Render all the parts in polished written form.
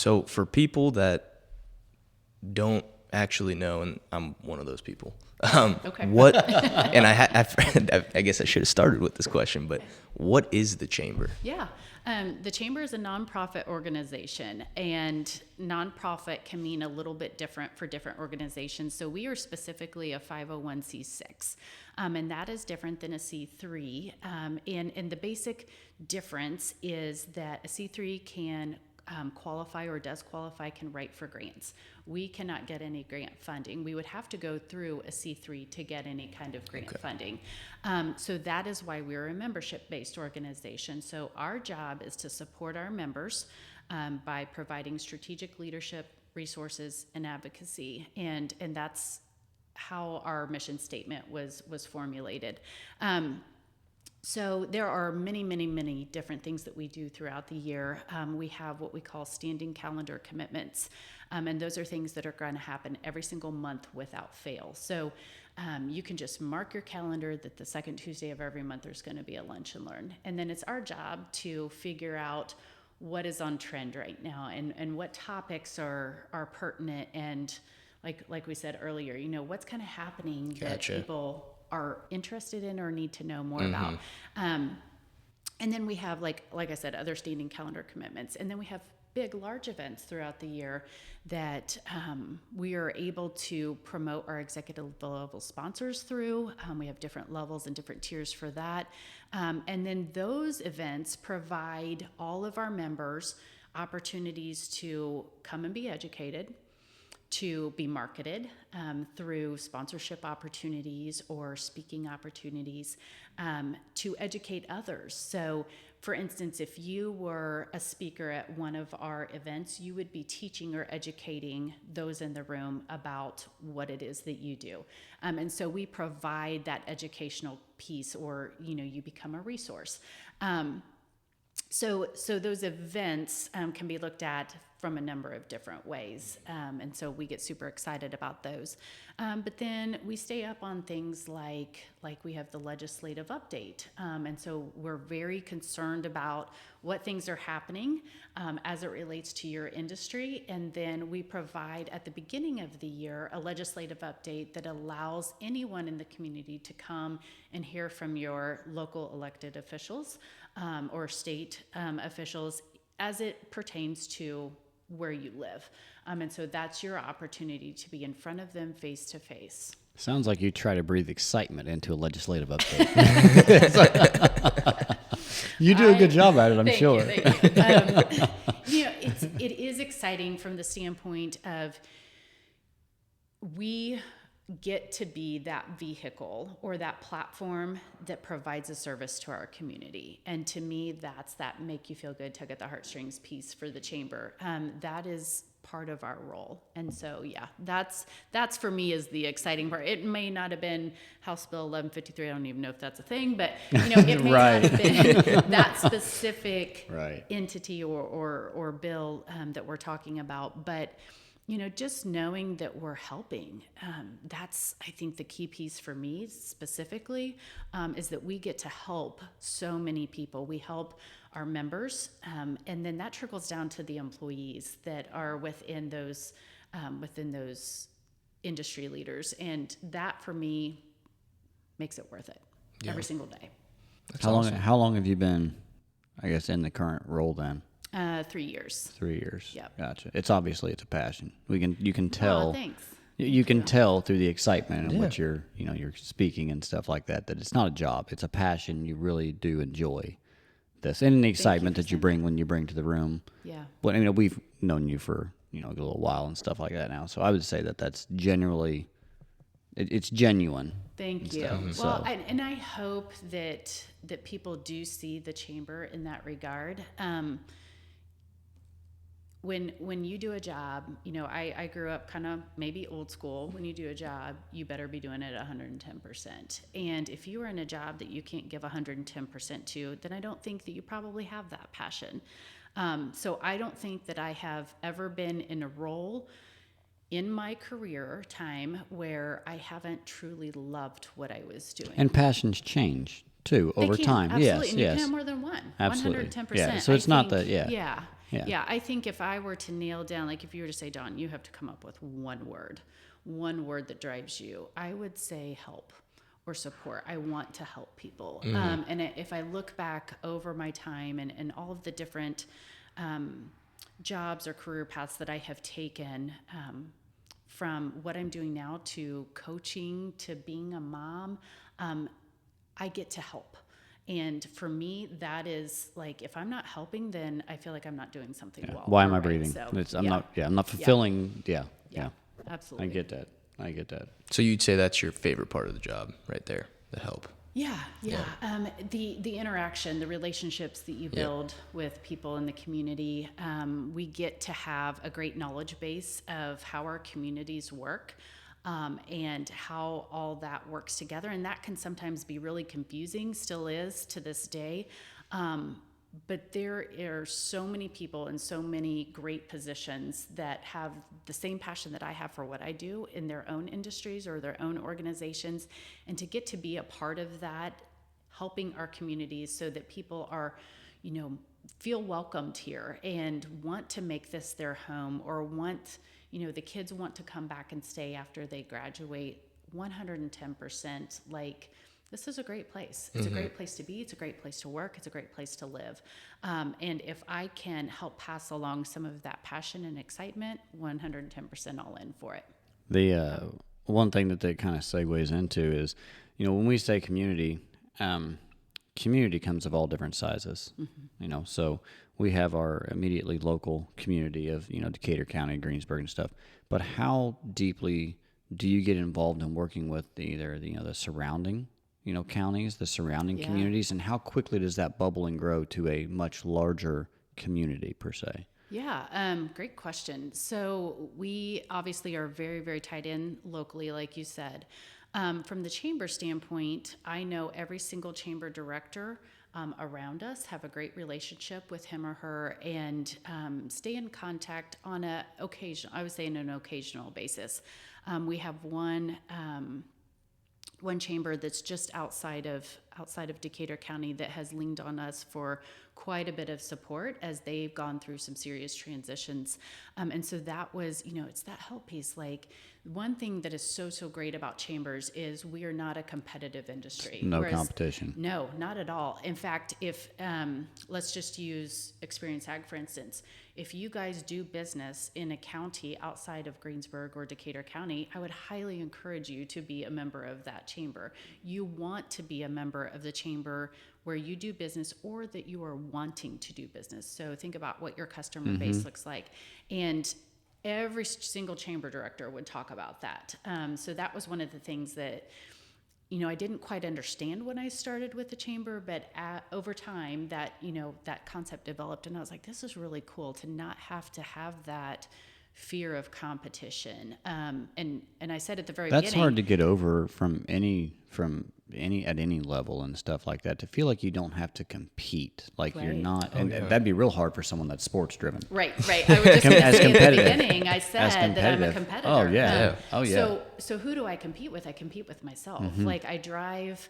So for people that don't actually know, and I'm one of those people, Okay. what, and I guess I should have started with this question, but what is the Chamber? Yeah. The Chamber is a nonprofit organization, and nonprofit can mean a little bit different for different organizations. So we are specifically a 501c6, and that is different than a C3. And the basic difference is that a C3 can qualify or does qualify, can write for grants. We cannot get any grant funding. We would have to go through a C3 to get any kind of grant funding. So that is why we're a membership-based organization. So our job is to support our members by providing strategic leadership, resources, and advocacy. And that's how our mission statement was formulated. So there are many, many, many different things that we do throughout the year. We have what we call standing calendar commitments, and those are things that are going to happen every single month without fail. So you can just mark your calendar that the second Tuesday of every month there's going to be a lunch and learn. And then it's our job to figure out what is on trend right now and what topics are pertinent, and like we said earlier, what's kind of happening that people are interested in or need to know more about. And then we have, like I said, other standing calendar commitments. And then we have big, large events throughout the year that we are able to promote our executive level sponsors through. We have different levels and different tiers for that. And then those events provide all of our members opportunities to come and be educated, to be marketed through sponsorship opportunities or speaking opportunities, to educate others. So, for instance, if you were a speaker at one of our events, you would be teaching or educating those in the room about what it is that you do. And so we provide that educational piece, or, you become a resource. So those events can be looked at from a number of different ways. And so we get super excited about those. But then we stay up on things like we have the legislative update. And so we're very concerned about what things are happening as it relates to your industry. And then we provide at the beginning of the year a legislative update that allows anyone in the community to come and hear from your local elected officials or state officials as it pertains to where you live. And so that's your opportunity to be in front of them face to face. Sounds like you try to breathe excitement into a legislative update. You do a good job at it, I'm sure. Thank you. It is exciting from the standpoint of we get to be that vehicle or that platform that provides a service to our community. And to me, that's that make you feel good, tug at the heartstrings piece for the Chamber. That is part of our role. And so, yeah, that's for me is the exciting part. It may not have been House Bill 1153. I don't even know if that's a thing, but it may not have been that specific entity or bill that we're talking about. But just knowing that we're helping, that's, I think, the key piece for me specifically, is that we get to help so many people. We help our members, and then that trickles down to the employees that are within those industry leaders. And that, for me, makes it worth it every single day. How long have you been, I guess, in the current role then? 3 years. 3 years. Yep. Gotcha. It's obviously a passion. You can tell. Oh, thanks. You can tell through the excitement in which you're speaking and stuff like that it's not a job. It's a passion. You really do enjoy this, and the excitement that you bring to the room. Yeah. But we've known you for a little while and stuff like that now. So I would say that's generally it's genuine. Thank you. Well, and I hope that people do see the Chamber in that regard. When you do a job, I grew up kind of maybe old school. When you do a job, you better be doing it 110%. And if you are in a job that you can't give 110% to, then I don't think that you probably have that passion. So I don't think that I have ever been in a role in my career time where I haven't truly loved what I was doing. And passions change too over time. Absolutely. Yes, and yes. you can have more than one. Absolutely. 110%. Yeah. So it's not that. Yeah. Yeah. Yeah, I think if I were to nail down, like if you were to say, Dawn, you have to come up with one word that drives you, I would say help or support. I want to help people. If I look back over my time and all of the different jobs or career paths that I have taken, from what I'm doing now to coaching to being a mom, I get to help. And for me, that is like, if I'm not helping, then I feel like I'm not doing something well. Why am I right? breathing? So, I'm not fulfilling. Yeah. absolutely. I get that. So you'd say that's your favorite part of the job right there, the help. Yeah. The interaction, the relationships that you build with people in the community. We get to have a great knowledge base of how our communities work. And how all that works together. And that can sometimes be really confusing, still is to this day. But there are so many people in so many great positions that have the same passion that I have for what I do in their own industries or their own organizations. And to get to be a part of that, helping our communities so that people are, feel welcomed here and want to make this their home, or want, the kids want to come back and stay after they graduate, 110%. Like, this is a great place. It's a great place to be. It's a great place to work. It's a great place to live. And if I can help pass along some of that passion and excitement, 110% all in for it. The one thing that kind of segues into is, when we say community, community comes of all different sizes. So we have our immediately local community of, Decatur County, Greensburg and stuff. But how deeply do you get involved in working with either the surrounding, counties, the surrounding communities, and how quickly does that bubble and grow to a much larger community per se? Yeah, great question. So we obviously are very, very tied in locally, like you said. From the chamber standpoint, I know every single chamber director around us, have a great relationship with him or her, and stay in contact on an occasional basis. We have one chamber that's just outside of Decatur County that has leaned on us for quite a bit of support as they've gone through some serious transitions. And so that was, it's that help piece. Like, one thing that is so great about chambers is we are not a competitive industry. No competition. No, not at all. In fact, if let's just use Experience Ag, for instance. If you guys do business in a county outside of Greensburg or Decatur County, I would highly encourage you to be a member of that chamber. You want to be a member of the chamber where you do business or that you are wanting to do business. So think about what your customer base looks like. And every single chamber director would talk about that. So that was one of the things that, I didn't quite understand when I started with the chamber, but over time that, that concept developed, and I was like, this is really cool to not have to have that fear of competition. And I said at the very beginning, that's hard to get over from any at any level and stuff like that, to feel like you don't have to compete, like you're not, and that'd be real hard for someone that's sports driven. Right. I was just going to say at the beginning, I said that I'm a competitor. Oh yeah. So who do I compete with? I compete with myself. Like, I drive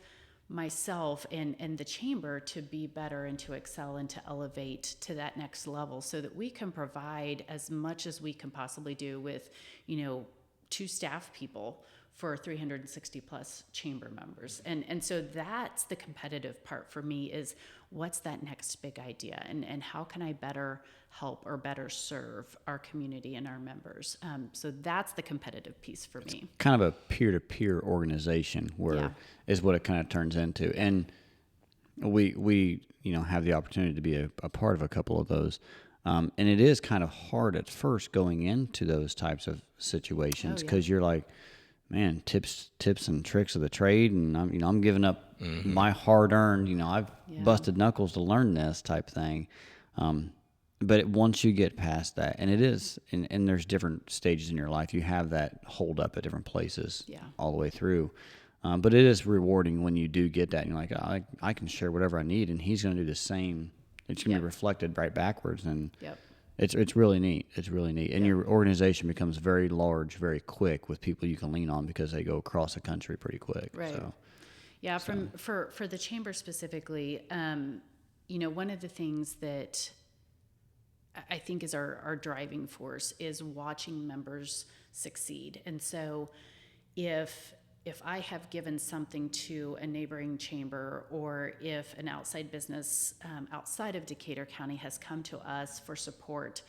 myself and the chamber to be better and to excel and to elevate to that next level, so that we can provide as much as we can possibly do with, 2 staff people for 360 plus chamber members. And so that's the competitive part for me, is what's that next big idea, and how can I better help or better serve our community and our members. So that's the competitive piece for me. Kind of a peer-to-peer organization is what it kind of turns into. And we have the opportunity to be a part of a couple of those. And it is kind of hard at first going into those types of situations, because you're like, man, tips and tricks of the trade, and I'm giving up my hard-earned, I've busted knuckles to learn this type thing. But once you get past that, and it is, and there's different stages in your life, you have that hold up at different places all the way through. But it is rewarding when you do get that, and you're like, I can share whatever I need, and he's going to do the same. It's going to be reflected right backwards, and it's really neat. It's really neat. And your organization becomes very large, very quick, with people you can lean on, because they go across the country pretty quick. Right. So, for the chamber specifically, one of the things that I think is our driving force, is watching members succeed. And so if I have given something to a neighboring chamber, or if an outside business outside of Decatur County has come to us for support,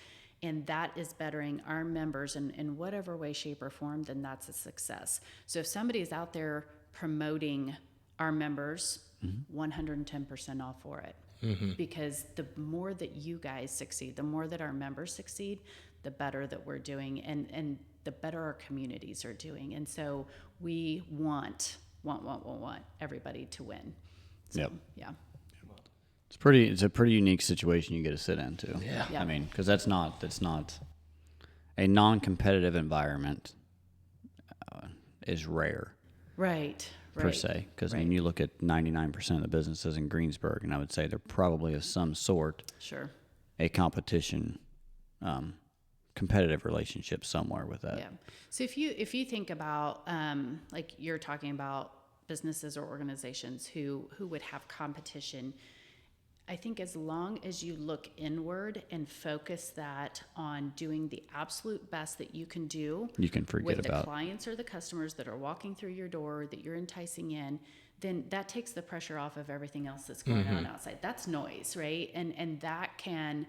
and that is bettering our members in whatever way, shape, or form, then that's a success. So if somebody is out there promoting our members, 110% all for it. Because the more that you guys succeed, the more that our members succeed, the better that we're doing, and the better our communities are doing. And so we want everybody to win. So, Yep. yeah. It's a pretty unique situation you get to sit into. Yeah. Yeah. I mean, because that's not a non-competitive environment is rare Right. per se. Because I mean, you look at 99% of the businesses in Greensburg, and I would say they're probably of some sort Sure. a competition, competitive relationship somewhere with that. Yeah. So if you think about like you're talking about businesses or organizations who would have competition, I think as long as you look inward and focus that on doing the absolute best that you can do, You can forget with about the clients or the customers that are walking through your door that you're enticing in, then that takes the pressure off of everything else that's going on outside. That's noise, right? And that can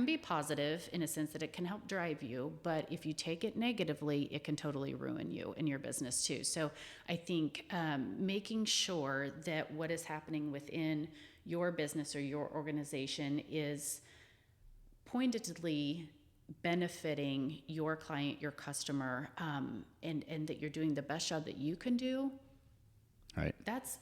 be positive in a sense that it can help drive you, but if you take it negatively, it can totally ruin you and your business too. So I think making sure that what is happening within your business or your organization is pointedly benefiting your client, your customer, and that you're doing the best job that you can do. right.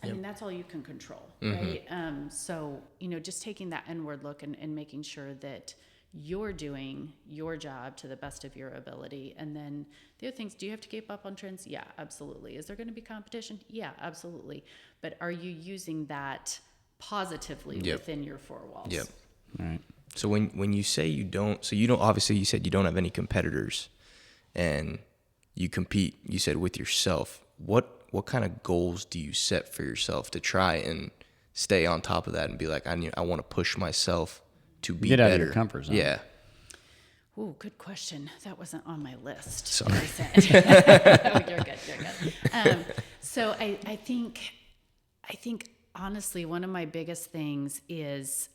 I mean, that's all you can control, right? So, just taking that inward look and making sure that you're doing your job to the best of your ability. And then the other things, do you have to keep up on trends? Yeah, absolutely. Is there going to be competition? Yeah, absolutely. But are you using that positively within your four walls? Yep. Right. So when you say you don't, obviously you said you don't have any competitors, and you compete, you said, with yourself. What kind of goals do you set for yourself to try and stay on top of that and be like, I want to push myself to be Get better? out of your comfort zone. Yeah. Ooh, good question. That wasn't on my list. Sorry. You're good. So I think honestly, one of my biggest things is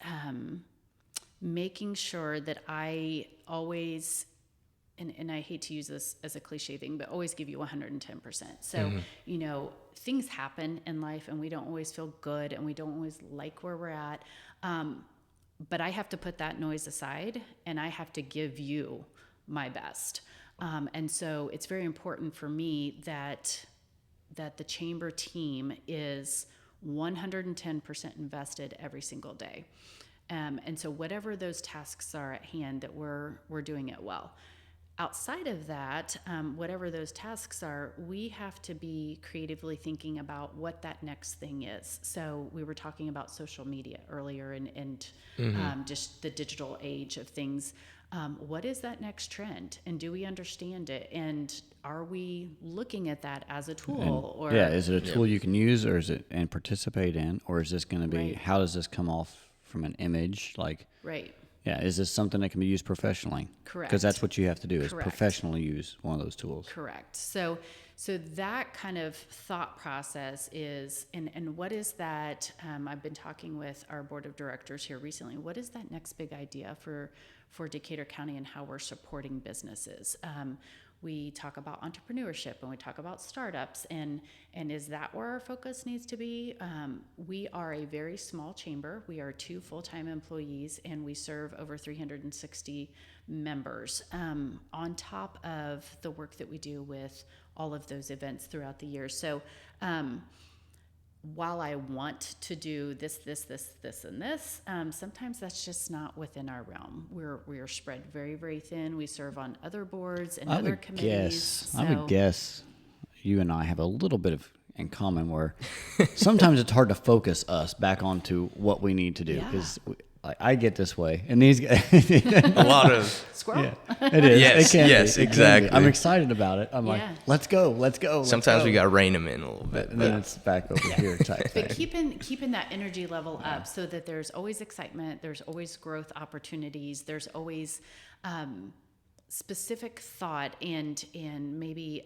making sure that I always, and I hate to use this as a cliche thing, but always give you 110%. So, things happen in life and we don't always feel good and we don't always like where we're at. But I have to put that noise aside and I have to give you my best. And so it's very important for me that the chamber team is 110% invested every single day. And so whatever those tasks are at hand, that we're doing it well. Outside of that, whatever those tasks are, we have to be creatively thinking about what that next thing is. So we were talking about social media earlier and just the digital age of things. What is that next trend? And do we understand it? And are we looking at that as a tool? Is it a tool you can use, or is it and participate in, or is this going to be, Right. how does this come off from an image? Like, Right. yeah, is this something that can be used professionally? Correct. Because that's what you have to do, is Correct. professionally use one of those tools. Correct. So that kind of thought process is, and what is that? I've been talking with our board of directors here recently. What is that next big idea for Decatur County and how we're supporting businesses? We talk about entrepreneurship and we talk about startups, and is that where our focus needs to be? We are a very small chamber. We are 2 full-time employees and we serve over 360 members, on top of the work that we do with all of those events throughout the year. So while I want to do this, and this, sometimes that's just not within our realm. We're spread very, very thin. We serve on other boards and other committees. I would guess you and I have a little bit of in common where sometimes it's hard to focus us back onto what we need to do, because I get this way, and these guys, A lot of Squirrel. it is. Yes, it can yes, be. It can be. exactly. I'm excited about it. I'm like, Yeah. let's go, let's go. sometimes we got to rein them in a little bit. and then it's back over here type But thing. keeping that energy level up so that there's always excitement, there's always growth opportunities, there's always specific thought and maybe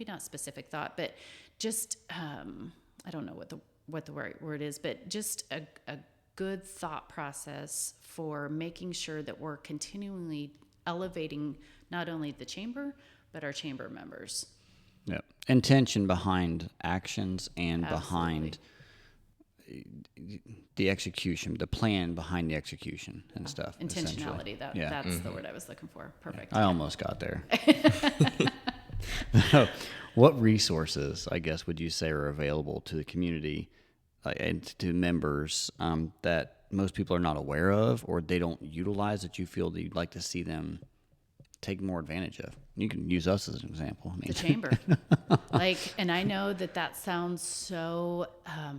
not specific thought, but just I don't know what the right word is, but just a good thought process for making sure that we're continually elevating not only the chamber but our chamber members. Yeah, intention behind actions and Absolutely. behind the execution, the plan behind the execution and stuff. essentially. Intentionality. That's the word I was looking for. Perfect. I almost got there. What resources, I guess, would you say are available to the community and to members that most people are not aware of or they don't utilize that you feel that you'd like to see them take more advantage of? You can use us as an example. I mean, The chamber. And I know that sounds so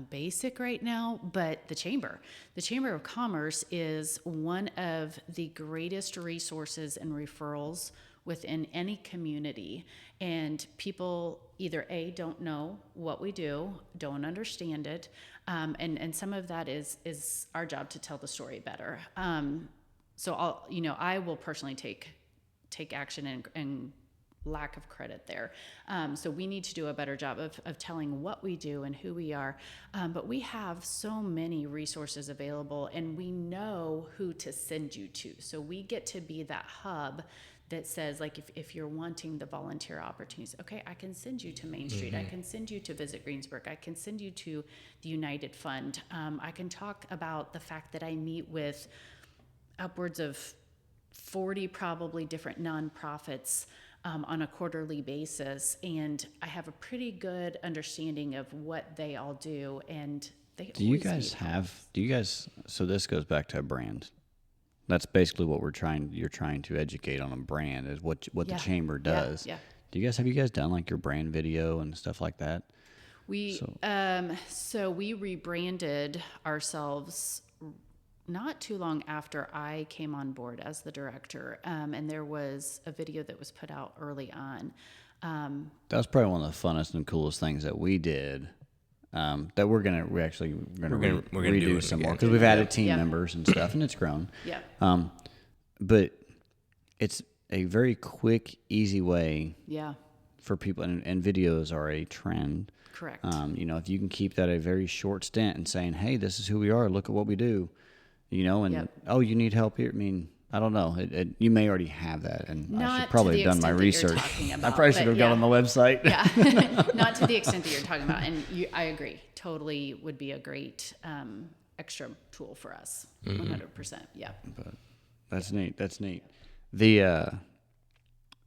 basic right now, but the Chamber of Commerce is one of the greatest resources and referrals within any community. And people either A, don't know what we do, don't understand it. And some of that is our job to tell the story better. So I will personally take action and lack of credit there. So we need to do a better job of telling what we do and who we are. But we have so many resources available and we know who to send you to. So we get to be that hub that says, like, if you're wanting the volunteer opportunities, okay, I can send you to Main Street. I can send you to Visit Greensburg. I can send you to the United Fund. I can talk about the fact that I meet with upwards of 40 probably different nonprofits on a quarterly basis, and I have a pretty good understanding of what they all do. And they do you guys so this goes back to a brand. That's basically what you're trying to educate on a brand is what the chamber does. Yeah. Have you guys done like your brand video and stuff like that? So we rebranded ourselves not too long after I came on board as the director, and there was a video that was put out early on. That was probably one of the funnest and coolest things that we did. That we're gonna redo do it some more again. because we've added team Yeah. members and stuff, and it's grown. Yeah. But it's a very quick, easy way Yeah. for people, and videos are a trend. Correct. If you can keep that a very short stint and saying, "Hey, this is who we are. Look at what we do," and Yep. oh, you need help here. I mean, I don't know. You may already have that, and I Not should to probably the have done my extent that you're research. talking I about, probably should but have gone yeah. on the website. Yeah. Not to the extent that you're talking about. And I agree. Totally would be a great extra tool for us. 100%. Yeah. But that's neat. The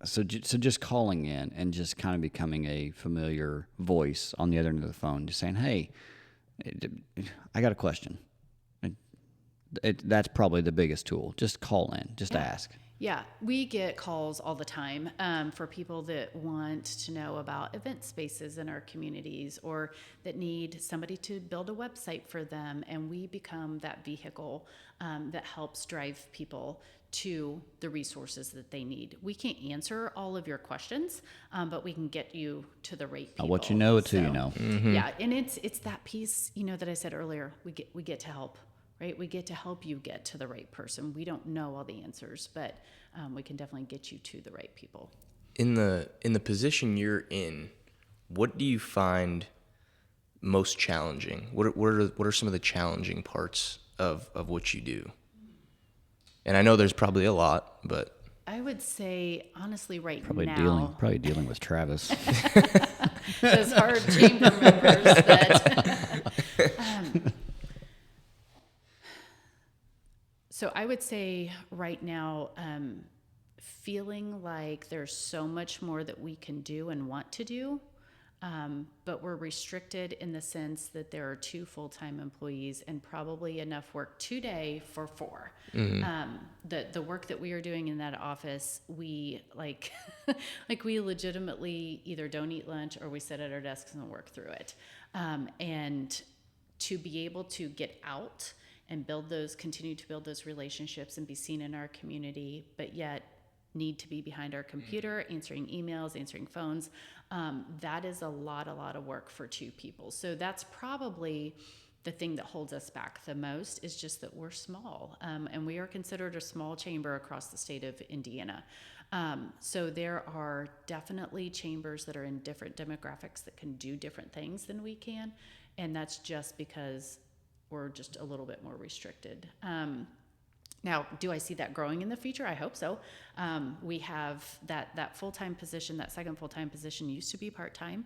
so just calling in and just kind of becoming a familiar voice on the other end of the phone, just saying, "Hey, I got a question." That's probably the biggest tool. Just call in. Just ask. Yeah, we get calls all the time for people that want to know about event spaces in our communities or that need somebody to build a website for them. And we become that vehicle that helps drive people to the resources that they need. We can't answer all of your questions, but we can get you to the right people. What you know, it's who you know. Yeah, and it's that piece, that I said earlier. We get to help. Right? We get to help you get to the right person. We don't know all the answers, but we can definitely get you to the right people. In the position you're in, what do you find most challenging? What are some of the challenging parts of what you do? And I know there's probably a lot, but I would say honestly, right Probably now, dealing with Travis. those hard chamber members that. So I would say right now, feeling like there's so much more that we can do and want to do, but we're restricted in the sense that there are 2 full-time employees and probably enough work today for 4. The work that we are doing in that office, we we legitimately either don't eat lunch or we sit at our desks and work through it. And to be able to get out and continue to build those relationships and be seen in our community, but yet need to be behind our computer, answering emails, answering phones. That is a lot of work for two people. So that's probably the thing that holds us back the most, is just that we're small, and we are considered a small chamber across the state of Indiana. So there are definitely chambers that are in different demographics that can do different things than we can, and that's just because we're just a little bit more restricted. Now, do I see that growing in the future? I hope so. We have that full-time position, that second full-time position used to be part-time.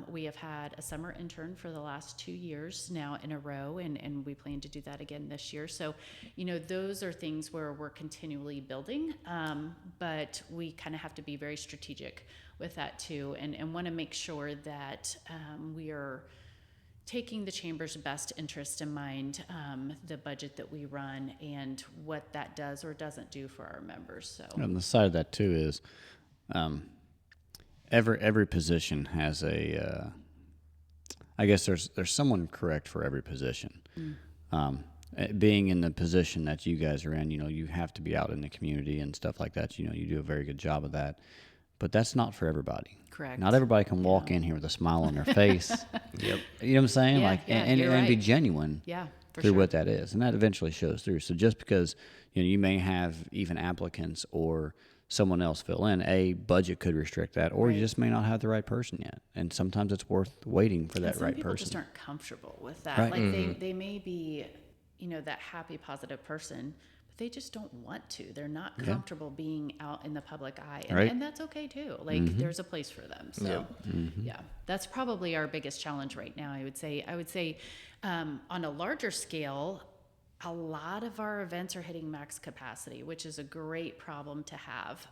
We have had a summer intern for the last 2 years now in a row, and we plan to do that again this year. So, those are things where we're continually building, but we kind of have to be very strategic with that too, and want to make sure that we are taking the chamber's best interest in mind, the budget that we run, and what that does or doesn't do for our members. So, on the side of that too is, every position has a. I guess there's someone correct for every position. Being in the position that you guys are in, you have to be out in the community and stuff like that. You do a very good job of that, but that's not for everybody. Correct. Not everybody can walk in here with a smile on their face. Yep. You know what I'm saying? Yeah, like, yeah, and you're be right. genuine for through sure. what that is, and that eventually shows through. So just because you may have even applicants or someone else fill in, a budget could restrict that, or you just may not have the right person yet. And sometimes it's worth waiting for that some right people person. just aren't comfortable with that. Right. Like they may be, that happy, positive person, but they just don't want to. They're not comfortable being out in the public eye, and, Right. and that's okay too. Like there's a place for them. So yeah, that's probably our biggest challenge right now. I would say, on a larger scale, a lot of our events are hitting max capacity, which is a great problem to have.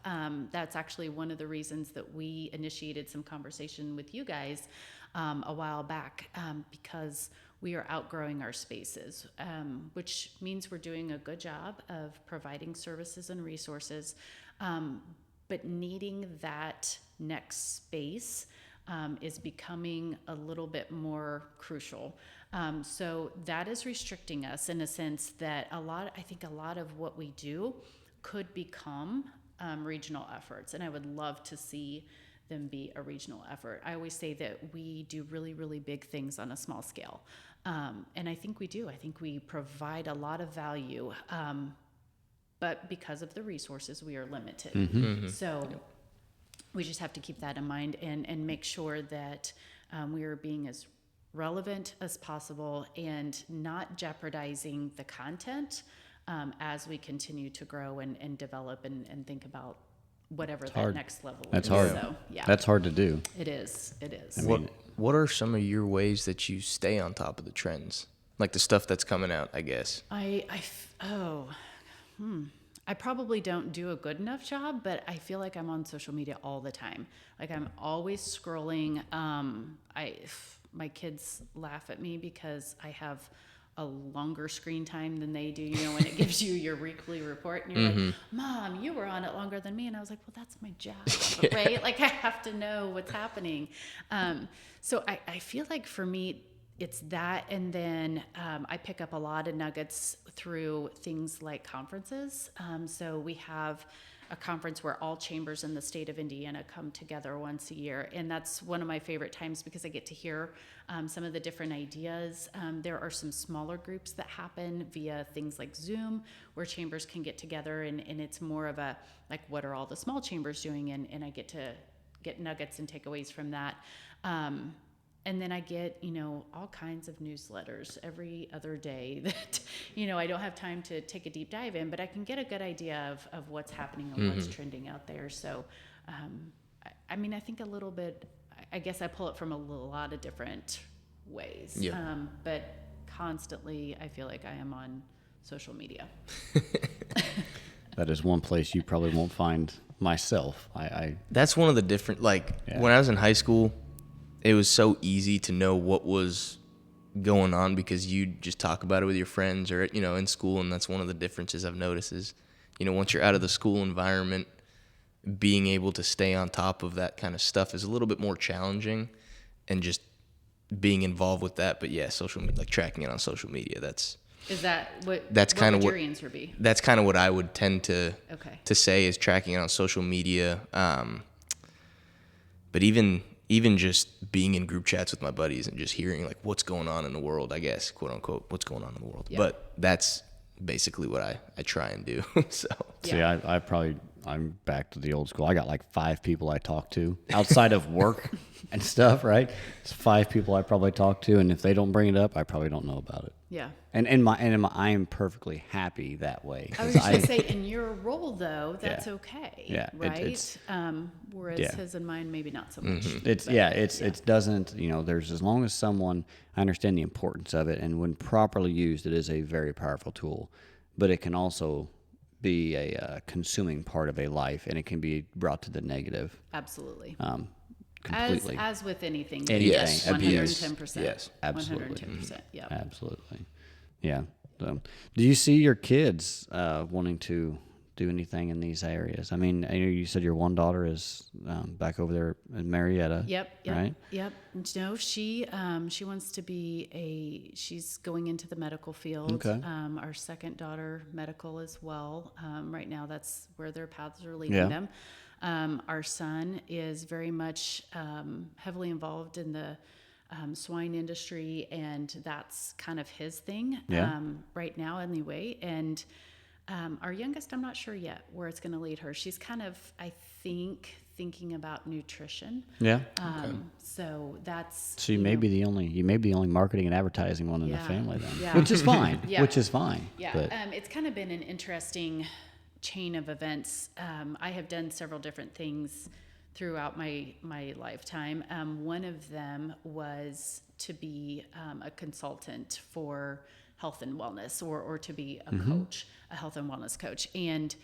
That's actually one of the reasons that we initiated some conversation with you guys a while back, because we are outgrowing our spaces, which means we're doing a good job of providing services and resources, but needing that next space is becoming a little bit more crucial. So that is restricting us in a sense that I think a lot of what we do could become regional efforts, and I would love to see them be a regional effort. I always say that we do really, really big things on a small scale, and I think we do. I think we provide a lot of value, but because of the resources, we are limited. So we just have to keep that in mind and make sure that we are being as relevant as possible and not jeopardizing the content as we continue to grow and develop and think about whatever that next level That's is. hard. So, yeah, That's hard to do. it is. What are some of your ways that you stay on top of the trends? Like the stuff that's coming out, I guess. I probably don't do a good enough job, but I feel like I'm on social media all the time. Like I'm always scrolling. My kids laugh at me because I have a longer screen time than they do, when it gives you your weekly report and you're like, Mom, you were on it longer than me. And I was like, well, that's my job, right? Like I have to know what's happening. So I feel like for me, it's that. And then I pick up a lot of nuggets through things like conferences. So we have a conference where all chambers in the state of Indiana come together once a year. And that's one of my favorite times because I get to hear some of the different ideas. There are some smaller groups that happen via things like Zoom where chambers can get together and it's more of a, like, what are all the small chambers doing? And I get to get nuggets and takeaways from that. And then I get, all kinds of newsletters every other day that, I don't have time to take a deep dive in, but I can get a good idea of what's happening and what's trending out there. So, I think a little bit, I guess I pull it from a lot of different ways. Yeah. But constantly, I feel like I am on social media. That is one place you probably won't find myself. That's one of the different, when I was in high school, it was so easy to know what was going on because you just talk about it with your friends or, in school. And that's one of the differences I've noticed is, once you're out of the school environment, being able to stay on top of that kind of stuff is a little bit more challenging and just being involved with that. But yeah, social media, like tracking it on social media, that's Is that what? That's kind of would what your answer be? That's kind of what I would tend to Okay. say is tracking it on social media. But even just being in group chats with my buddies and just hearing like what's going on in the world, I guess, quote unquote, what's going on in the world. Yeah. But that's basically what I try and do. So See, I'm back to the old school. I got like 5 people I talk to outside of work and stuff, right? It's 5 people I probably talk to, and if they don't bring it up, I probably don't know about it. Yeah. And I am perfectly happy that way. I was just going to say, in your role, though, that's okay, Yeah, right? Whereas his and mine, maybe not so much. It doesn't, there's, as long as someone, I understand the importance of it, and when properly used, it is a very powerful tool, but it can also be a consuming part of a life, and it can be brought to the negative. Absolutely. Completely. As with anything. Yes. 110%. Yes. Absolutely. 110%. Yeah. Absolutely. Yeah. So, do you see your kids wanting to do anything in these areas? I mean, I know you said your one daughter is back over there in Marietta. Yep. Right? Yep. No, she wants to be she's going into the medical field. Okay. Our second daughter, medical as well. Right now, that's where their paths are leading them. Our son is very much heavily involved in the swine industry, and that's kind of his thing right now anyway. And our youngest, I'm not sure yet where it's going to lead her. She's kind of, I think, thinking about nutrition. Yeah. So that's... So you may be the only marketing and advertising one in the family then, Yeah. which is fine. Yeah. Which is fine. Yeah. But, It's kind of been an interesting chain of events. I have done several different things throughout my lifetime. One of them was to be a consultant for health and wellness, or to be a coach, a health and wellness coach. And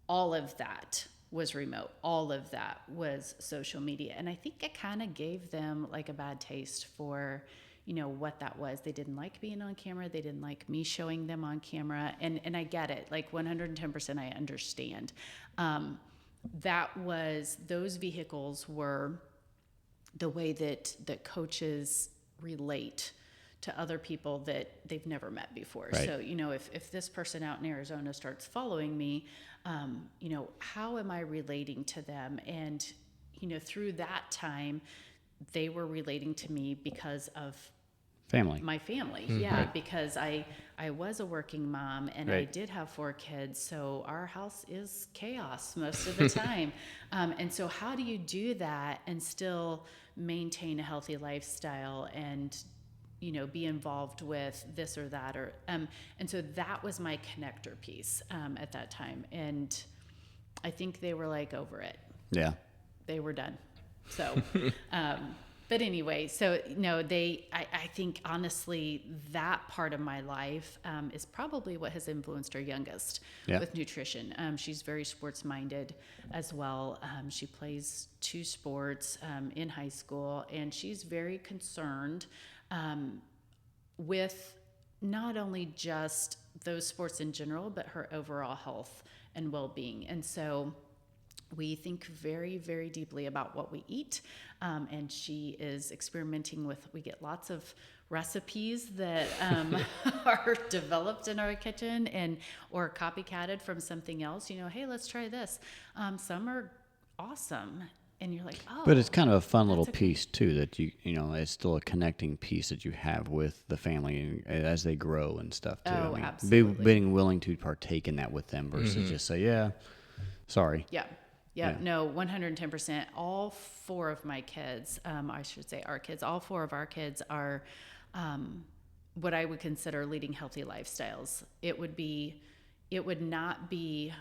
all of that was remote. All of that was social media. And I think it kind of gave them like a bad taste for, what that was. They didn't like being on camera. They didn't like me showing them on camera. And I get it, like 110% I understand. Those vehicles were the way that coaches relate to other people that they've never met before. Right. So, if this person out in Arizona starts following me, how am I relating to them? And, through that time, they were relating to me because of family. my family. Yeah, because I was a working mom, and I did have 4 kids, so our house is chaos most of the time. And so how do you do that and still maintain a healthy lifestyle and be involved with this or that, or and so that was my connector piece at that time, and I think they were like over it. Yeah, they were done. So but anyway, so no, I think honestly that part of my life is probably what has influenced our youngest with nutrition. She's very sports minded as well. She plays 2 sports in high school, and she's very concerned with not only just those sports in general, but her overall health and well-being. And so we think very, very deeply about what we eat. And she is experimenting we get lots of recipes that are developed in our kitchen or copycatted from something else. Hey, let's try this. Some are awesome. And you're like, oh. But it's kind of a fun little piece too, that it's still a connecting piece that you have with the family as they grow and stuff too. Oh, absolutely. Being willing to partake in that with them versus just say, sorry. Yeah. No, 110%. All 4 of my kids, I should say our kids, all 4 of our kids are what I would consider leading healthy lifestyles. It would not be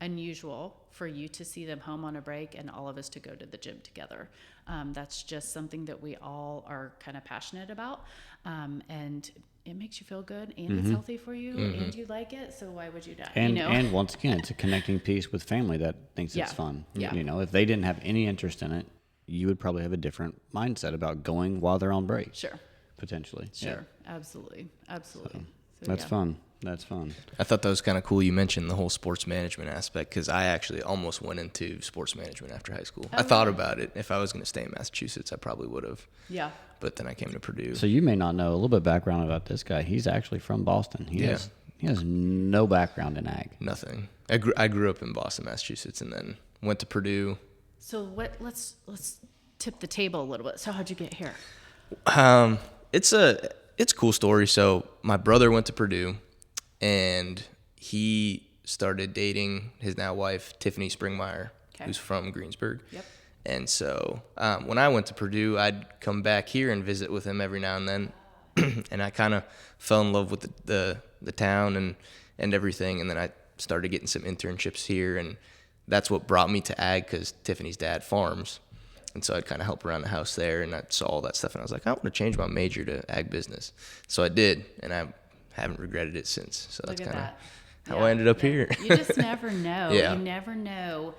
unusual for you to see them home on a break and all of us to go to the gym together. That's just something that we all are kind of passionate about. And it makes you feel good, and it's healthy for you, and you like it, so why would you not? And once again, it's a connecting piece with family that thinks it's fun. Yeah. If they didn't have any interest in it, you would probably have a different mindset about going while they're on break. Sure. Potentially. Sure. Yeah. Absolutely. So that's fun. That's fun. I thought that was kind of cool. You mentioned the whole sports management aspect because I actually almost went into sports management after high school. I thought about it. If I was going to stay in Massachusetts, I probably would have. Yeah. But then I came to Purdue. So you may not know a little bit of background about this guy. He's actually from Boston. He has no background in ag. Nothing. I grew up in Boston, Massachusetts, and then went to Purdue. So let's tip the table a little bit. So how'd you get here? It's a cool story. So my brother went to Purdue, and he started dating his now wife, Tiffany Springmeyer, who's from Greensburg. Yep. And so when I went to Purdue, I'd come back here and visit with him every now and then. And I kind of fell in love with the town and everything. And then I started getting some internships here. And that's what brought me to ag because Tiffany's dad farms. And so I'd kind of help around the house there. And I saw all that stuff. And I was like, I want to change my major to ag business. So I did. And I haven't regretted it since. So that's kind of how I ended up here. You just never know. Yeah. You never know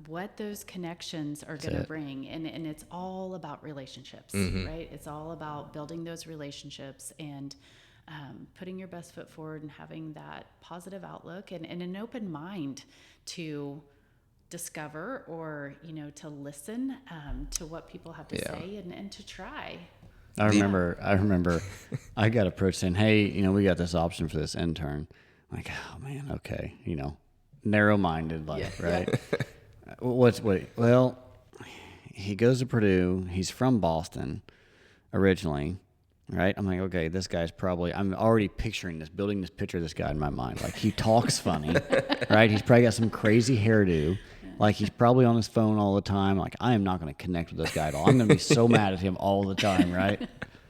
what those connections are going to bring. And it's all about relationships, right? It's all about building those relationships and putting your best foot forward and having that positive outlook and an open mind to discover or, to listen to what people have to say and to try. I remember I got approached saying, hey, we got this option for this intern. I'm like, oh man, okay, narrow-minded, right? Well, he goes to Purdue. He's from Boston originally, right? I'm like, okay, this guy's I'm already building this picture of this guy in my mind. Like, he talks funny, right? He's probably got some crazy hairdo. Like, he's probably on his phone all the time. Like, I am not going to connect with this guy at all. I'm going to be so mad at him all the time, right?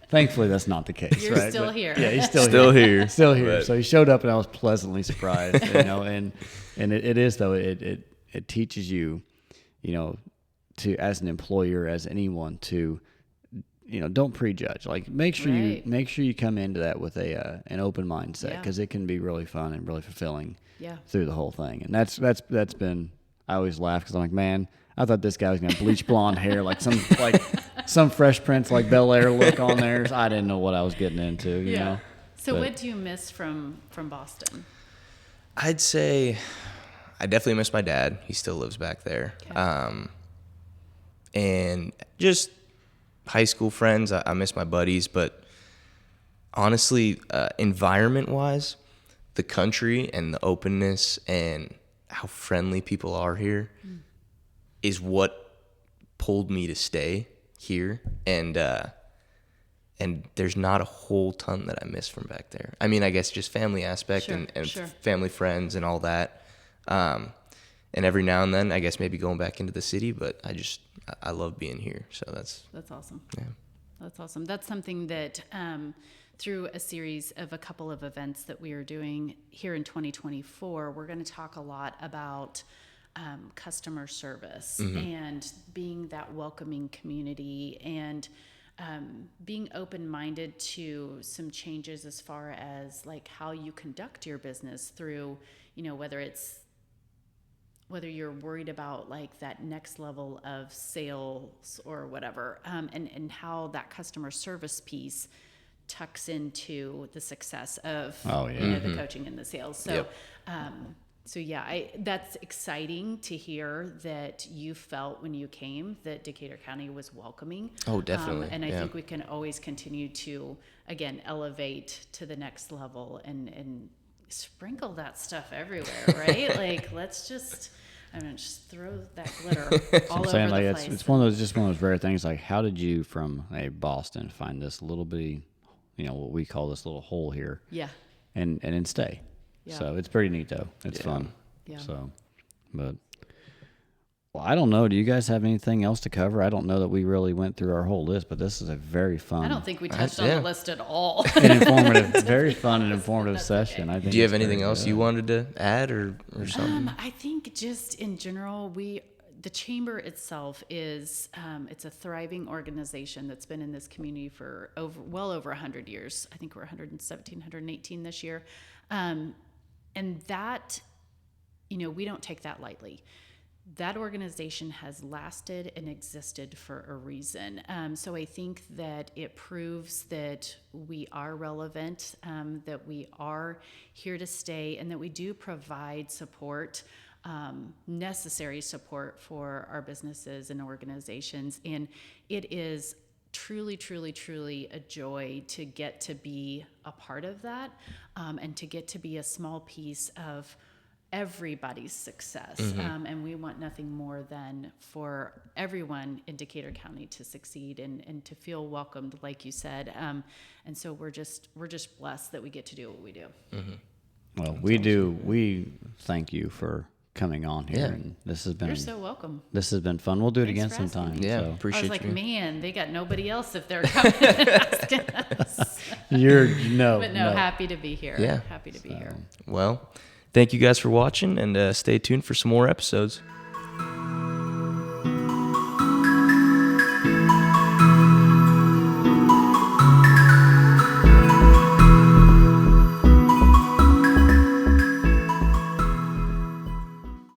Thankfully, that's not the case. You're right? still here. Yeah, he's still here. Still here. But So he showed up, and I was pleasantly surprised. And it is though. It teaches you, to as an employer, as anyone, to don't prejudge. Like make sure you come into that with an open mindset because it can be really fun and really fulfilling. Through the whole thing, and that's been. I always laugh because I'm like, man, I thought this guy was gonna bleach blonde hair like some Fresh Prince like Bel Air look on there. So I didn't know what I was getting into. You know. So what do you miss from Boston? I'd say I definitely miss my dad. He still lives back there. Okay. And just high school friends. I miss my buddies, but honestly, environment-wise, the country and the openness and how friendly people are here is what pulled me to stay here. And there's not a whole ton that I miss from back there. I mean, I guess just family aspect and family friends and all that. And every now and then, I guess maybe going back into the city, but I love being here. So that's awesome. Yeah. That's awesome. That's something that through a series of a couple of events that we are doing here in 2024, we're going to talk a lot about customer service and being that welcoming community and being open-minded to some changes as far as like how you conduct your business through, whether you're worried about like that next level of sales or whatever, and how that customer service piece tucks into the success of the coaching and the sales. So, that's exciting to hear that you felt when you came that Decatur County was welcoming. Oh, definitely. And I think we can always continue to, again, elevate to the next level and sprinkle that stuff everywhere, right? Like, let's just throw that glitter all over the place. It's one of those rare things. Like, how did you from Boston find this little bitty, what we call this little hole here? Yeah. And then stay. Yeah. So it's pretty neat though. It's fun. Yeah. So, but I don't know. Do you guys have anything else to cover? I don't know that we really went through our whole list, but this is a very fun. I don't think we touched on the list at all. Very fun and informative session. Okay. I think. Do you have anything else you wanted to add or something? I think just in general, the chamber itself is it's a thriving organization that's been in this community for well over 100 years. I think we're 117, 118 this year, and that we don't take that lightly. that organization has lasted and existed for a reason. So I think that it proves that we are relevant, that we are here to stay, and that we do provide support, necessary support for our businesses and organizations. And it is truly, truly, truly a joy to get to be a part of that, and to get to be a small piece of everybody's success. And we want nothing more than for everyone in Decatur County to succeed and to feel welcomed, like you said. And so we're just blessed that we get to do what we do. Well, we thank you for coming on here, and this has been, you're so welcome. This has been fun. We'll do it Thanks again for asking sometime. me. Yeah, So. I appreciate was like, you. man, they got nobody else if they're coming and asking us. You're no, But no, happy to be here. Yeah. Happy to be here. Well, thank you guys for watching, and stay tuned for some more episodes.